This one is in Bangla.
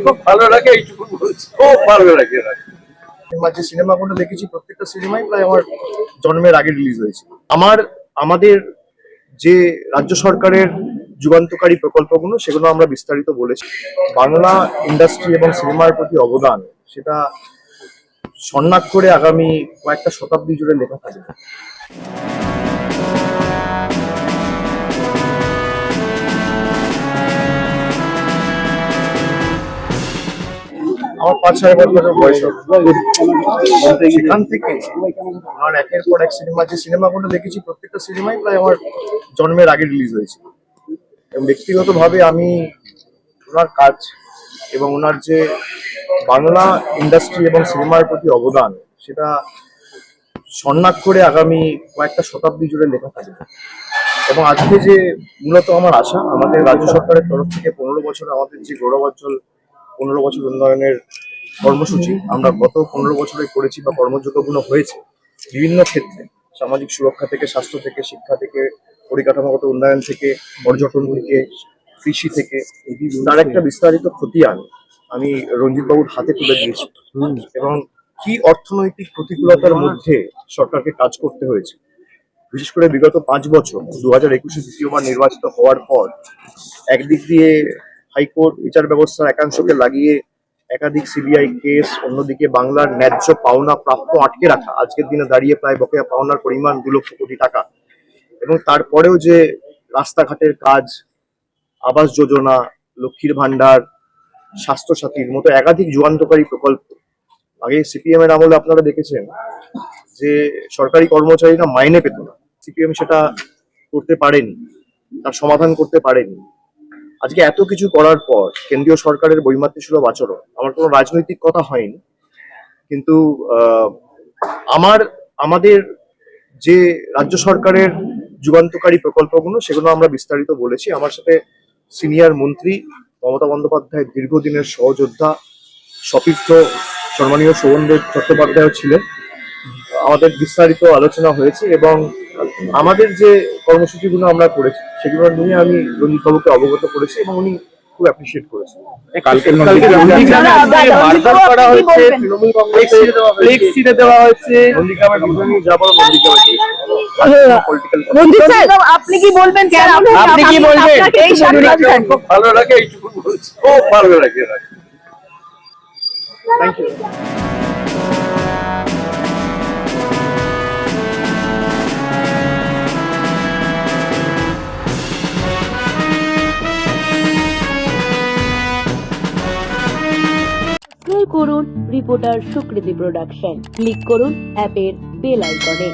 খুব ভালো লাগে, এইটুকু বলছি, খুব ভালো লাগে। যে সিনেমাগুলো দেখেছি প্রত্যেকটা সিনেমাই প্রায় আমার জন্মের আগে রিলিজ হয়েছে। আমাদের যে রাজ্য সরকারের যুগান্তকারী প্রকল্পগুলো সেগুলো আমরা বিস্তারিত বলেছি। বাংলা ইন্ডাস্ট্রি এবং সিনেমার প্রতি অবদান সেটা স্বর্ণাক্ষরে আগামী কয়েকটা শতাব্দী জুড়ে লেখা থাকবে। আমার 5-6 বছর বয়স সেখান থেকে আমার একের পর এক যে সিনেমাগুলো দেখেছি প্রত্যেকটা সিনেমাই প্রায় আমার জন্মের আগে রিলিজ হয়েছে। এবং ব্যক্তিগতভাবে আমি ওনার কাজ এবং ওনার যে বাংলা ইন্ডাস্ট্রি এবং সিনেমার প্রতি অবদান সেটা স্বর্ণাক্ষরে আগামী কয়েকটা শতাব্দী জুড়ে লেখা থাকবে। এবং আজকে যে মূলত আমার আশা, আমাদের রাজ্য সরকারের তরফ থেকে 15 বছর আমাদের যে গৌরবোজ্জ্বল 15 বছর উন্নয়নের কর্মসূচি আমরা গত 15 বছরে করেছি বা কর্মযোগ্যগুলো হয়েছে বিভিন্ন ক্ষেত্রে, সামাজিক সুরক্ষা থেকে, স্বাস্থ্য থেকে, শিক্ষা থেকে, পরিকাঠামোগত উন্নয়ন থেকে, পর্যটন থেকে, কৃষি থেকে, তার একটা বিস্তারিত খতিয়ান আমি রঞ্জিত বাবুর হাতে তুলে দিয়েছি। এবং কি অর্থনৈতিক প্রতিকূলতার মধ্যে সরকারকে কাজ করতে হয়েছে, বিশেষ করে বিগত 5 বছর 2021-এ দ্বিতীয়বার নির্বাচিত হওয়ার পর একদিক দিয়ে হাইকোর্ট বিচার ব্যবস্থার একাংশকে লাগিয়ে একাধিক সিবিআই কেস, অন্যদিকে বাংলার ন্যায্য পাওনা প্রাপ্য আটকে রাখা, আজকের দিনে দাঁড়িয়ে প্রায় বকেয়া পাওনার পরিমাণ 2 লক্ষ কোটি টাকা। এবং তারপরেও যে রাস্তাঘাটের কাজ, আবাস যোজনা, লক্ষ্মীর ভান্ডার, স্বাস্থ্যসাথীর মতো একাধিক যুগান্তকারী প্রকল্প। আগে সিপিএম এর আমলে আপনারা দেখেছেন যে সরকারি কর্মচারীরা মাইনে পেত না, সিপিএম সেটা করতে পারেনি, তার সমাধান করতে পারেনি। আজকে এত কিছু করার পর কেন্দ্রীয় সরকারের বৈমাতৃসুলভ আচরণ, আমার কোনো রাজনৈতিক কথা হয়নি, কিন্তু আমাদের যে রাজ্য সরকারের যুগান্তকারী প্রকল্পগুলো সেগুলো আমরা বিস্তারিত বলেছি। আমার সাথে সিনিয়র মন্ত্রী মমতা বন্দ্যোপাধ্যায়ের দীর্ঘদিনের সহযোদ্ধা সতীর্থ সম্মানীয় শোভনদেব চট্টোপাধ্যায় ছিলেন। আমাদের বিস্তারিত আলোচনা হয়েছে এবং আমাদের যে কর্মসূচিগুলো আমরা করেছি সেগুলো নিয়ে আমি রঞ্জিত বাবুকে অবগত করেছি এবং উনি খুব অ্যাপ্রিসিয়েট করেছেন। আপনি কি বলবেন? খুব ভালো লাগে, এইটুকু বলছি, খুব ভালো লাগে। Thank you. করুন রিপোর্টার সুকৃতি প্রোডাকশন, ক্লিক করুন অ্যাপের বেল আইকনে।